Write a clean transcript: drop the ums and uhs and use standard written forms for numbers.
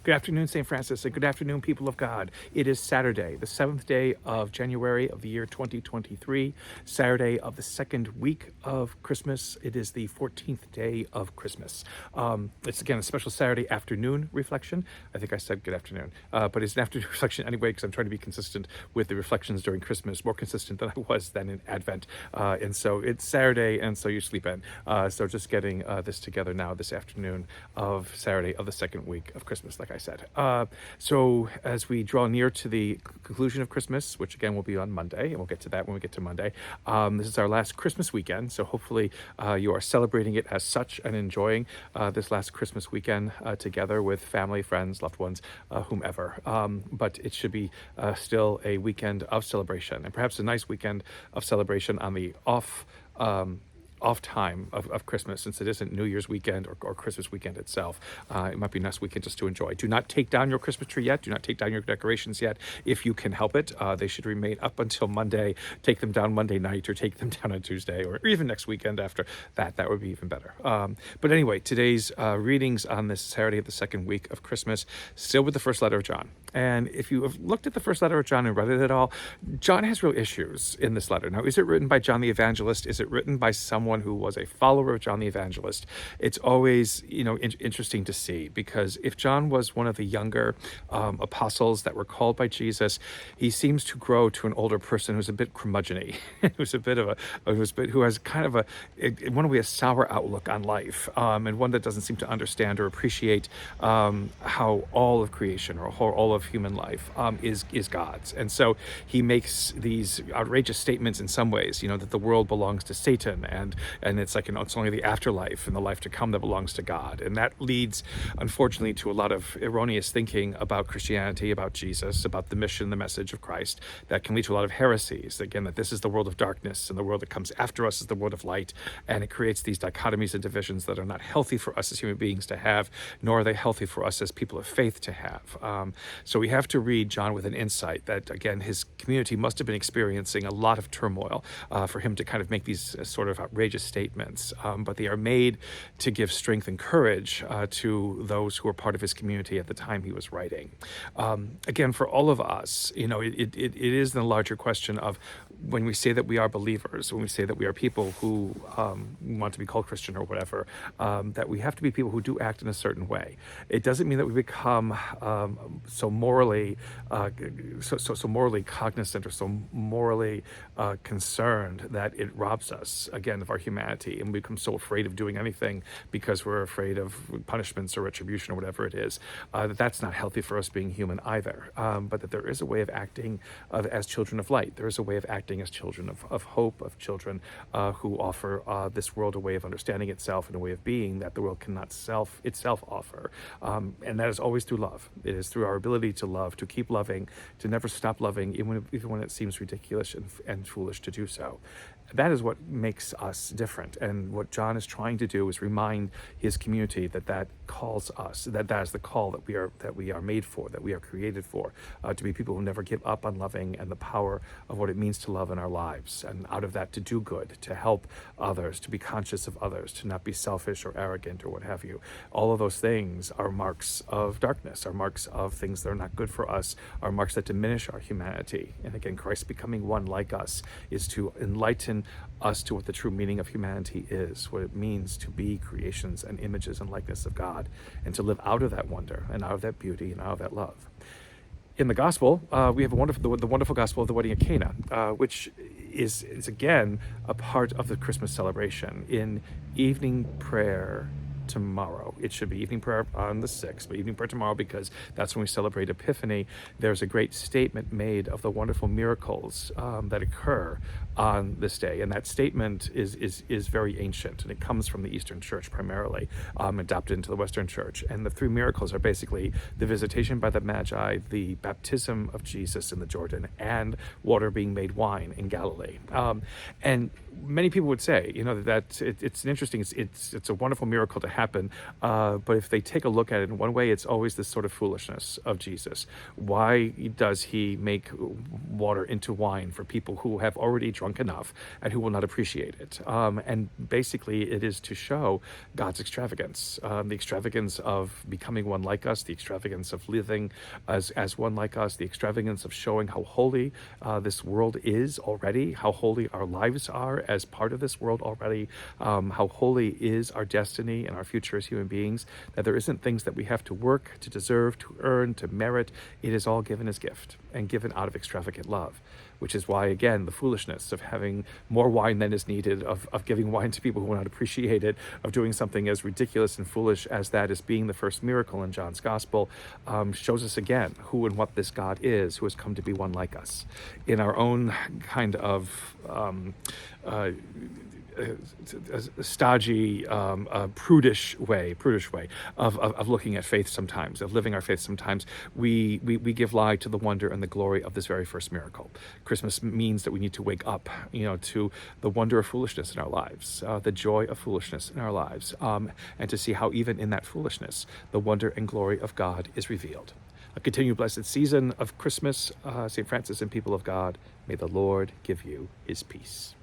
Good afternoon, St. Francis, and good afternoon, people of God. It is Saturday, the 7th day of January of the year 2023, Saturday of the second week of Christmas. It is the 14th day of Christmas. It's, again, a special Saturday afternoon reflection. I think I said good afternoon, but it's an afternoon reflection anyway, because I'm trying to be consistent with the reflections during Christmas, more consistent than I was then in Advent. And so it's Saturday, and so you sleep in. So just getting this together now this afternoon of Saturday of the second week of Christmas, like I said. So as we draw near to the conclusion of Christmas, which again will be on Monday, and we'll get to that when we get to Monday, this is our last Christmas weekend, so hopefully you are celebrating it as such and enjoying this last Christmas weekend together with family, friends, loved ones, whomever. But it should be still a weekend of celebration, and perhaps a nice weekend of celebration on the off time of Christmas, since it isn't New Year's weekend or Christmas weekend itself. It might be a nice weekend just to enjoy. Do not take down your Christmas tree yet. Do not take down your decorations yet. If you can help it, they should remain up until Monday. Take them down Monday night, or take them down on Tuesday, or even next weekend after that. That would be even better. But anyway, today's readings on this Saturday of the second week of Christmas, still with the first letter of John. And if you have looked at the first letter of John and read it at all, John has real issues in this letter. Now, is it written by John the Evangelist? Is it written by someone who was a follower of John the Evangelist? It's always, interesting to see, because if John was one of the younger apostles that were called by Jesus, he seems to grow to an older person who's a bit curmudgeon-y, who has kind of in one way, a sour outlook on life, and one that doesn't seem to understand or appreciate how all of creation, or all of human life is God's. And so he makes these outrageous statements in some ways, that the world belongs to Satan, and it's like, it's only the afterlife and the life to come that belongs to God. And that leads, unfortunately, to a lot of erroneous thinking about Christianity, about Jesus, about the mission, the message of Christ, that can lead to a lot of heresies. Again, that this is the world of darkness, and the world that comes after us is the world of light. And it creates these dichotomies and divisions that are not healthy for us as human beings to have, nor are they healthy for us as people of faith to have. So we have to read John with an insight that, again, his community must have been experiencing a lot of turmoil for him to kind of make these sort of outrageous statements. But they are made to give strength and courage to those who were part of his community at the time he was writing. Again, for all of us, it is the larger question of, when we say that we are believers, when we say that we are people who want to be called Christian or whatever, that we have to be people who do act in a certain way. It doesn't mean that we become so morally cognizant, or so morally concerned that it robs us, again, of our humanity, and we become so afraid of doing anything because we're afraid of punishments or retribution or whatever it is, that's not healthy for us being human either. But that there is a way of acting as children of light. There is a way of acting as children of hope, of children who offer this world a way of understanding itself and a way of being that the world cannot itself offer. And that is always through love. It is through our ability to love, to keep loving, to never stop loving, even when it seems ridiculous and foolish to do so. That is what makes us different. And what John is trying to do is remind his community that calls us, that is the call that we are made for, that we are created for, to be people who never give up on loving and the power of what it means to love in our lives. And out of that, to do good, to help others, to be conscious of others, to not be selfish or arrogant or what have you. All of those things are marks of darkness, are marks of things that are not good for us, are marks that diminish our humanity. And again, Christ becoming one like us is to enlighten us to what the true meaning of humanity is, what it means to be creations and images and likeness of God, and to live out of that wonder and out of that beauty and out of that love. In the gospel, we have the wonderful gospel of the wedding at Cana, which is again a part of the Christmas celebration. In evening prayer tomorrow, it should be evening prayer on the 6th, but evening prayer tomorrow, because that's when we celebrate Epiphany. There's a great statement made of the wonderful miracles that occur on this day, and that statement is very ancient, and it comes from the Eastern Church primarily, adopted into the Western Church. And the three miracles are basically the visitation by the Magi, the baptism of Jesus in the Jordan, and water being made wine in Galilee. And many people would say, that it's an interesting, it's a wonderful miracle to happen. But if they take a look at it in one way, it's always this sort of foolishness of Jesus. Why does he make water into wine for people who have already drunk enough and who will not appreciate it? And basically, it is to show God's extravagance, the extravagance of becoming one like us, the extravagance of living as one like us, the extravagance of showing how holy this world is already, how holy our lives are as part of this world already, how holy is our destiny and our future as human beings, that there isn't things that we have to work to deserve, to earn, to merit. It is all given as gift and given out of extravagant love, which is why, again, the foolishness of having more wine than is needed, of giving wine to people who will not appreciate it, of doing something as ridiculous and foolish as that as being the first miracle in John's gospel, shows us again who and what this God is, who has come to be one like us. In our own kind of stodgy, prudish way of looking at faith sometimes, of living our faith sometimes, we give lie to the wonder and the glory of this very first miracle. Christmas means that we need to wake up, to the wonder of foolishness in our lives, the joy of foolishness in our lives, and to see how even in that foolishness, the wonder and glory of God is revealed. A continued blessed season of Christmas, St. Francis and people of God. May the Lord give you his peace.